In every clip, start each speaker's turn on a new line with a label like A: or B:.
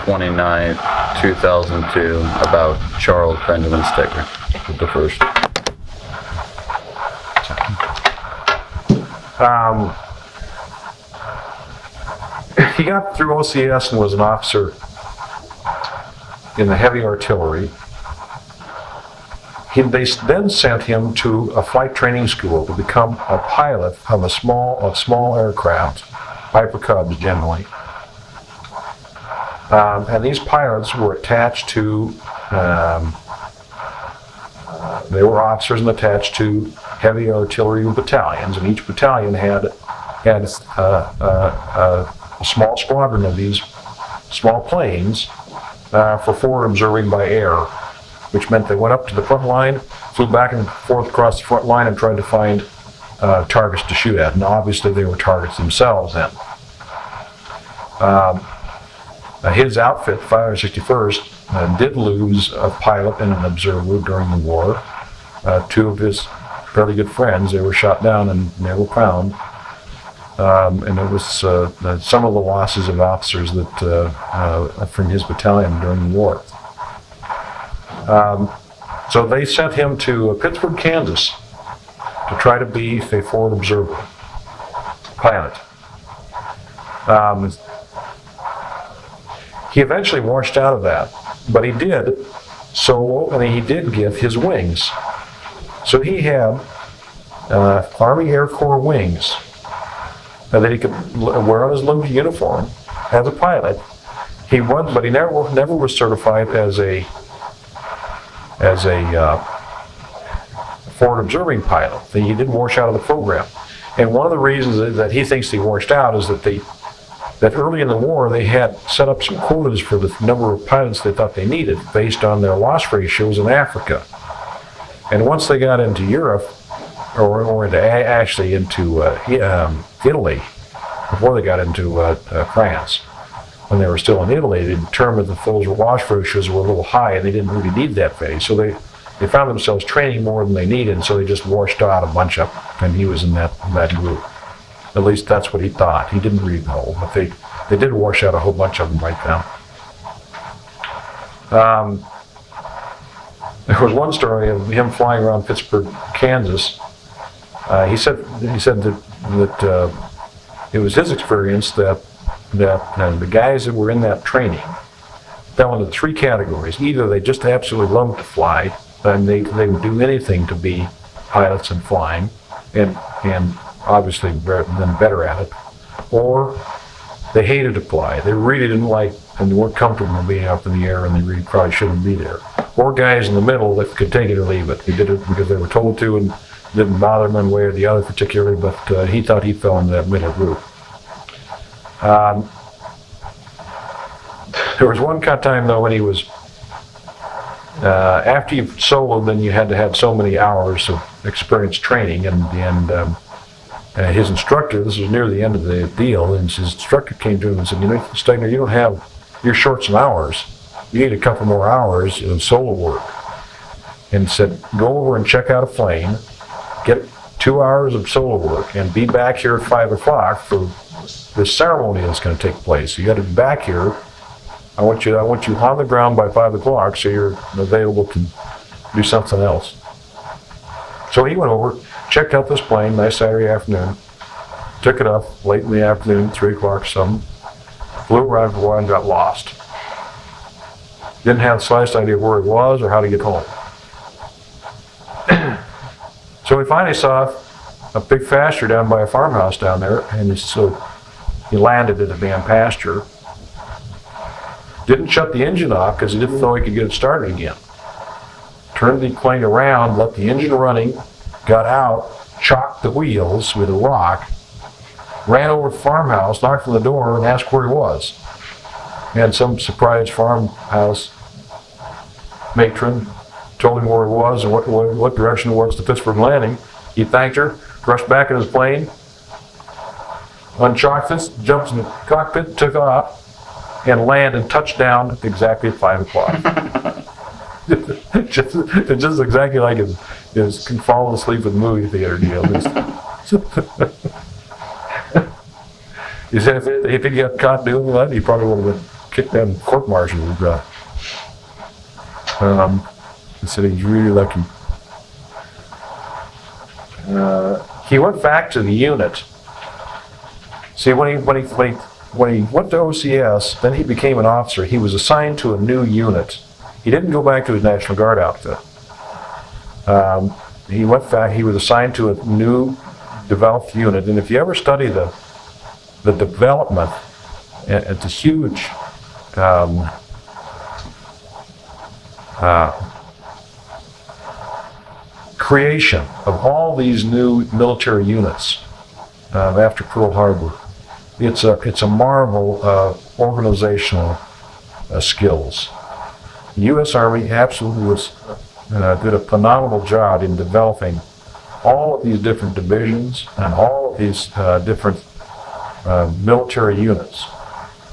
A: 29th, 2002, about Charles Benjamin Stegner the first.
B: He got through OCS and was an officer in the heavy artillery. They then sent him to a flight training school to become a pilot of small aircraft, Piper Cubs generally. And these pilots were attached to, they were officers and attached to heavy artillery battalions, and each battalion had a small squadron of these small planes for forward observing by air, which meant they went up to the front line, flew back and forth across the front line and tried to find targets to shoot at. And obviously they were targets themselves then. His outfit, 561st, did lose a pilot and an observer during the war. Two of his fairly good friends, they were shot down and never found. And it was some of the losses of officers that from his battalion during the war. So they sent him to Pittsburgh, Kansas, to try to be a forward observer pilot. He eventually washed out of that, but he did get his wings. So he had Army Air Corps wings that he could wear on his little uniform as a pilot. But he never was certified as a forward observing pilot. He did wash out of the program. And one of the reasons that he thinks he washed out is that early in the war they had set up some quotas for the number of pilots they thought they needed based on their loss ratios in Africa. And once they got into Europe, or into Italy, before they got into France, when they were still in Italy, they determined that those loss ratios were a little high and they didn't really need that many. So they found themselves training more than they needed, so they just washed out a bunch of them, and he was in that group. At least that's what he thought. He didn't really know, but they did wash out a whole bunch of them right then. There was one story of him flying around Pittsburgh, Kansas. He said that it was his experience that the guys that were in that training fell into three categories. Either they just absolutely loved to fly, and they would do anything to be pilots and flying, and obviously then better at it, or they hated to fly. They really didn't like and weren't comfortable being up in the air, and they really probably shouldn't be there. Or guys in the middle that could take it or leave it. They did it because they were told to, and didn't bother him one way or the other particularly, but he thought he fell into that middle group. There was one time though when he was, after you soloed, then you had to have so many hours of experience training, and his instructor, this was near the end of the deal, and his instructor came to him and said, Stegner, you're short some hours. You need a couple more hours of solo work. And said, go over and check out a plane, get 2 hours of solo work, and be back here at 5 o'clock for the ceremony that's going to take place. You got to be back here. I want you on the ground by 5 o'clock so you're available to do something else. So he went over, checked out this plane, nice Saturday afternoon, took it up late in the afternoon, 3 o'clock something, flew around for a while and got lost. Didn't have the slightest idea where he was or how to get home. So we finally saw a big pasture down by a farmhouse down there, and so he landed at a damn pasture. Didn't shut the engine off because he didn't know he could get it started again. Turned the plane around, let the engine running, got out, chocked the wheels with a rock, ran over to the farmhouse, knocked on the door, and asked where he was. And some surprised farmhouse matron told him where he was and what direction it was to Pittsburgh Landing. He thanked her, rushed back in his plane, unchocked this, jumped in the cockpit, took off, and landed and touched down exactly at 5 o'clock. just exactly like his falling asleep at the movie theater deal. He said if he got caught doing that, he probably would have been kick that court-martial we've got. He said he's really lucky. He went back to the unit. See, when he went to OCS, then he became an officer. He was assigned to a new unit. He didn't go back to his National Guard outfit. He went back. He was assigned to a new developed unit. And if you ever study the development, it's a huge creation of all these new military units after Pearl Harbor. It's a marvel of organizational skills. The U.S. Army absolutely did a phenomenal job in developing all of these different divisions and all of these different military units.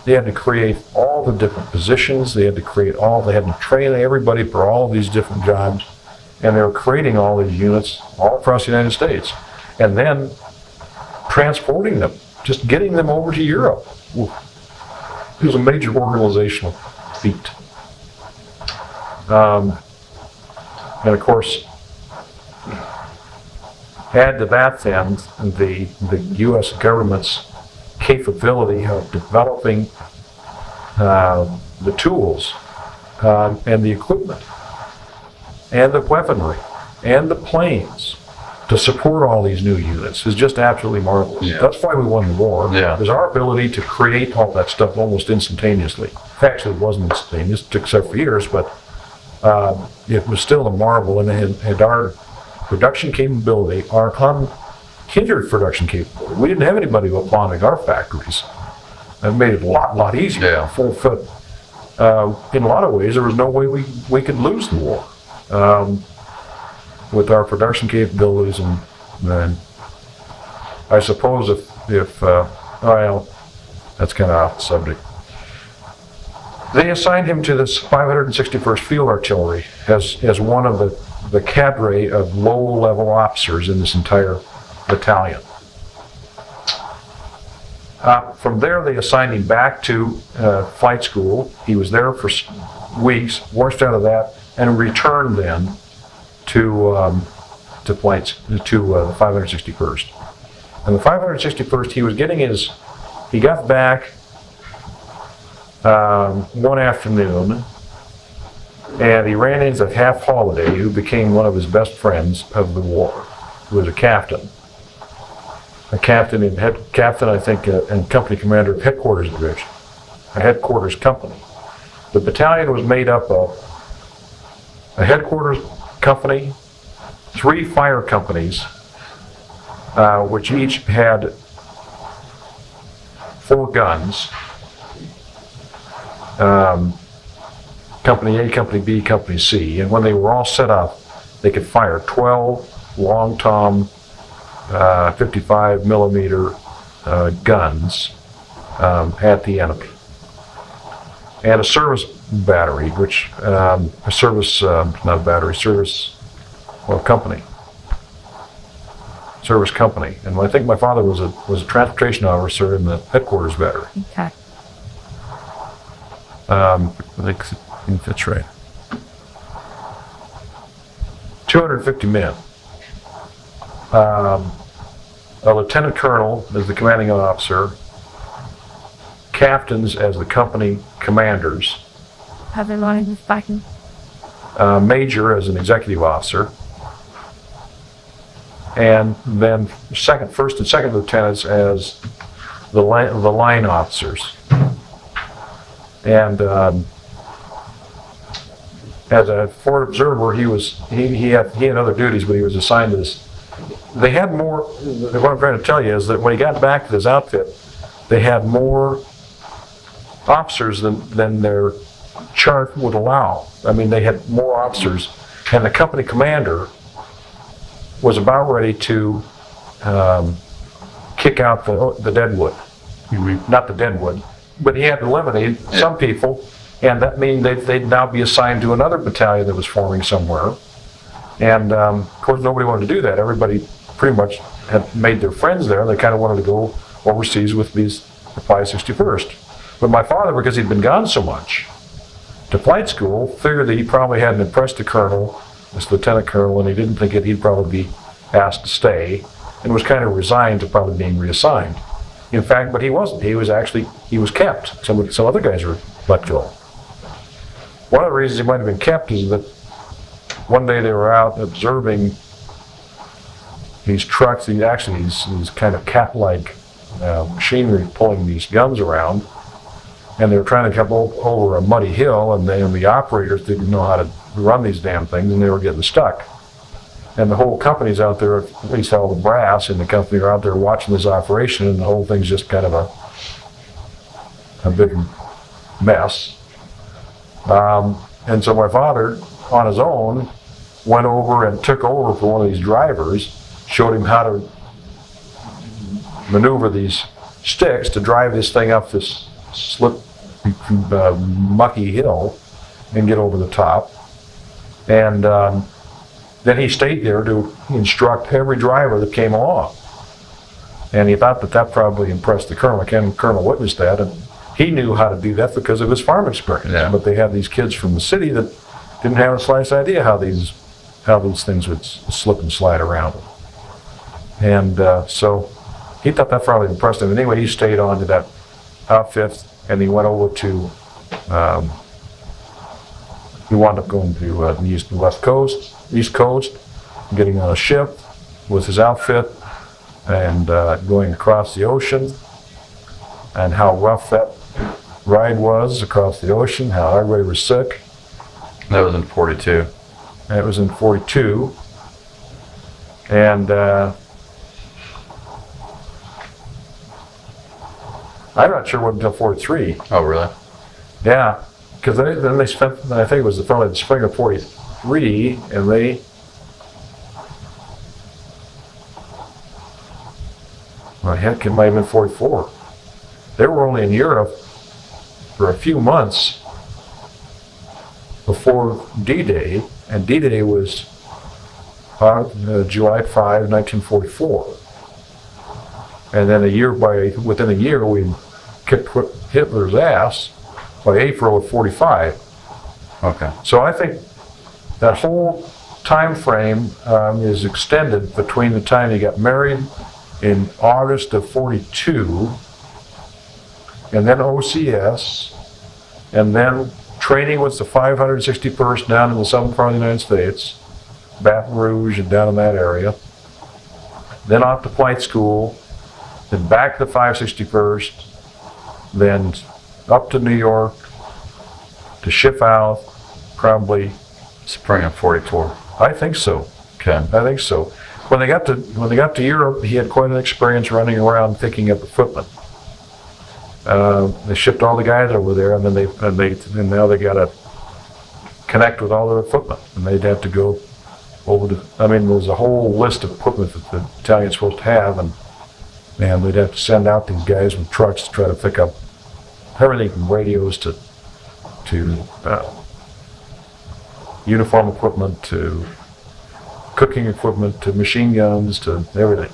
B: They had to create all the different positions. They had to train everybody for all of these different jobs. And they were creating all these units all across the United States. And then transporting them, just getting them over to Europe. It was a major organizational feat. And of course, add to that then the U.S. government's capability of developing the tools and the equipment and the weaponry and the planes to support all these new units is just absolutely marvelous.
A: Yeah.
B: That's why we won the war.
A: Yeah.
B: Is our ability to create all that stuff almost instantaneously. Actually, it wasn't instantaneous. It took several years, but it was still a marvel, and our production capability, our unhindered production capability. We didn't have anybody applauding our factories. That made it a lot easier.
A: Yeah.
B: In a lot of ways, there was no way we could lose the war with our production capabilities, and I suppose if well, that's kind of off the subject. They assigned him to this 561st Field Artillery as one of the cadre of low-level officers in this entire battalion. From there, they assigned him back to flight school. He was there for weeks, washed out of that, and returned then to the 561st. And the 561st, he got back one afternoon, and he ran into Half Holiday, who became one of his best friends of the war, who was a captain, I think, and company commander of headquarters division, a headquarters company. The battalion was made up of a headquarters company, 3 fire companies, which each had 4 guns. Company A, Company B, Company C, and when they were all set up, they could fire 12 long tom 55 millimeter guns at the enemy, and a service battery, service company. And I think my father was a transportation officer in the headquarters battery.
C: Okay.
A: I think that's right.
B: 250 men. A lieutenant colonel as the commanding officer, captains as the company commanders,
C: Have they learned this back in?
B: major as an executive officer, and then first and second lieutenants as the line officers. And as a forward observer, he had other duties, but he was assigned to this. They had more. What I'm trying to tell you is that when he got back to his outfit, they had more officers than their chart would allow. I mean, they had more officers, and the company commander was about ready to kick out the deadwood. Not the deadwood, but he had to eliminate some people, and that means they'd now be assigned to another battalion that was forming somewhere. And of course, nobody wanted to do that. Everybody pretty much had made their friends there. They kind of wanted to go overseas with the 561st. But my father, because he'd been gone so much to flight school, figured that he probably hadn't impressed the colonel, this lieutenant colonel, and he didn't think he'd probably be asked to stay, and was kind of resigned to probably being reassigned. In fact, but he wasn't. He was kept. Some other guys were let go. One of the reasons he might have been kept is that one day they were out observing these trucks, these kind of cat-like machinery pulling these guns around, and they were trying to come over a muddy hill, and the operators didn't know how to run these damn things, and they were getting stuck. And the whole company's out there, at least all the brass in the company are out there watching this operation, and the whole thing's just kind of a big mess. And so my father, on his own, went over and took over for one of these drivers, showed him how to maneuver these sticks to drive this thing up this mucky hill and get over the top. And then he stayed there to instruct every driver that came along. And he thought that probably impressed the colonel. The colonel witnessed that, and he knew how to do that because of his farm experience.
A: Yeah.
B: But they had these kids from the city that didn't have the slightest idea how these things would slip and slide around. And so he thought that probably impressed him. Anyway, he stayed on to that outfit, and he went over to, he wound up going to the East Coast, getting on a ship with his outfit, and going across the ocean, and how rough that ride was across the ocean, how everybody was sick.
A: That was in 42.
B: And it was in 42. And I'm not sure what until 43.
A: Oh, really?
B: Yeah, because then they spent, I think it was probably the spring of 43, and they, well, heck, it might have been 44. They were only in Europe for a few months before D-Day, and D-Day was July 5, 1944. And then within a year, we kicked Hitler's ass by April of 45.
A: Okay.
B: So I think that whole time frame is extended between the time he got married in August of 42, and then OCS, and then training with the 561st down in the southern part of the United States, Baton Rouge and down in that area, then off to flight school, then back to the 561st, then up to New York to ship out, probably.
A: Spring of 44.
B: I think so.
A: Okay.
B: I think so. When they got to Europe, he had quite an experience running around picking up equipment. They shipped all the guys over there, and then now they got to connect with all their equipment, and they'd have to go over to. I mean, there's a whole list of equipment that the battalion's supposed to have, and man, they'd have to send out these guys with trucks to try to pick up everything from radios to uniform equipment to cooking equipment to machine guns to everything.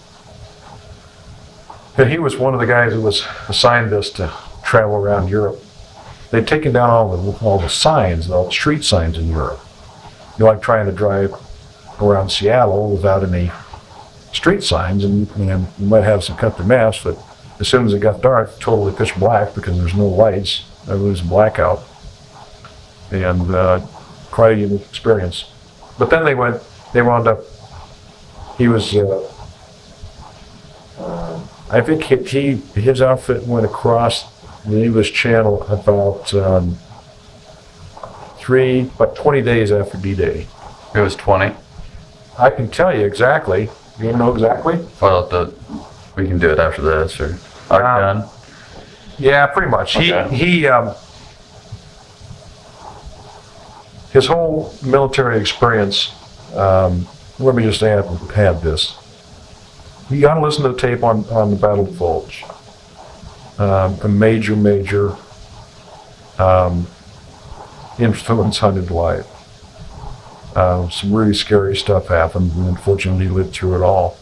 B: And he was one of the guys who was assigned this to travel around Europe. They'd taken down all the signs, all the street signs in Europe. You know, like trying to drive around Seattle without any street signs, and you might have some country maps, but as soon as it got dark, totally pitch black because there's no lights. Everything's blackout. And quite a unique experience. But then they wound up, he was, I think his outfit went across the English Channel about 20 days after D-Day.
A: It was 20.
B: I can tell you exactly. You want to know exactly?
A: Well, we can do it after this, or done.
B: Yeah, pretty much.
A: Okay.
B: He his whole military experience. Let me just add this. You got to listen to the tape on the Battle of the Bulge. A major influence on his life. Some really scary stuff happened, and unfortunately he lived through it all.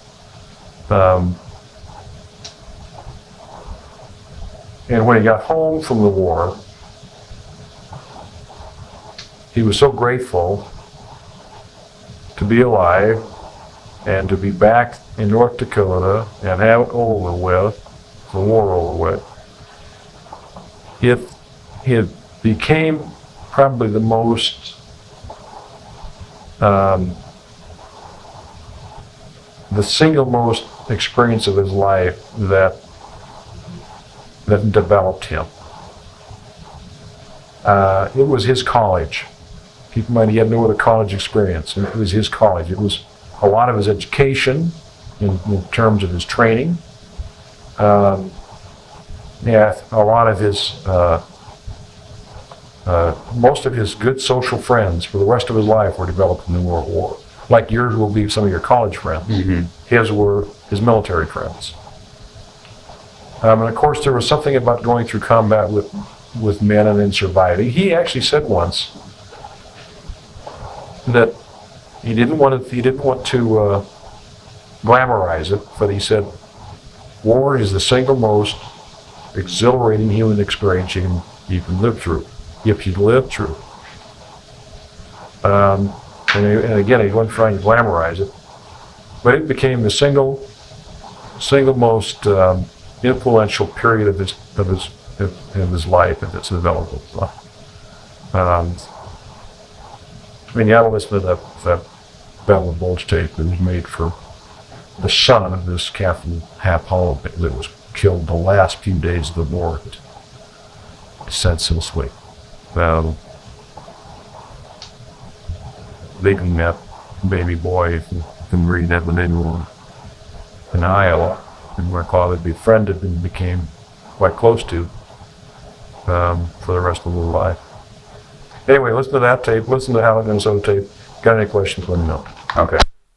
B: And when he got home from the war, he was so grateful to be alive and to be back in North Dakota and have it over with, the war over with. It became probably the most the single most experience of his life that developed him. It was his college. Keep in mind, he had no other college experience. It was his college. It was a lot of his education in terms of his training. Yeah, a lot of his, most of his good social friends for the rest of his life were developed in the World War. Like yours will be some of your college friends.
A: Mm-hmm.
B: His were his military friends. And of course, there was something about going through combat with men and then surviving. He actually said once that he didn't want to glamorize it, but he said, war is the single most exhilarating human experience you can live through, if you live through. And again, he wasn't trying to glamorize it, but it became the single most influential period of his life and its development. I mean, you ought to listen to that Battle of Bulge tape that was made for the son of this Captain Hap Hollow that was killed the last few days of the war. It's senselessly. Leaving that baby boy, if you can read that in Iowa, and my father befriended and became quite close to for the rest of his life. Anyway, listen to that tape, listen to Howard Minnesota tape. Got any questions, let me know.
A: Okay.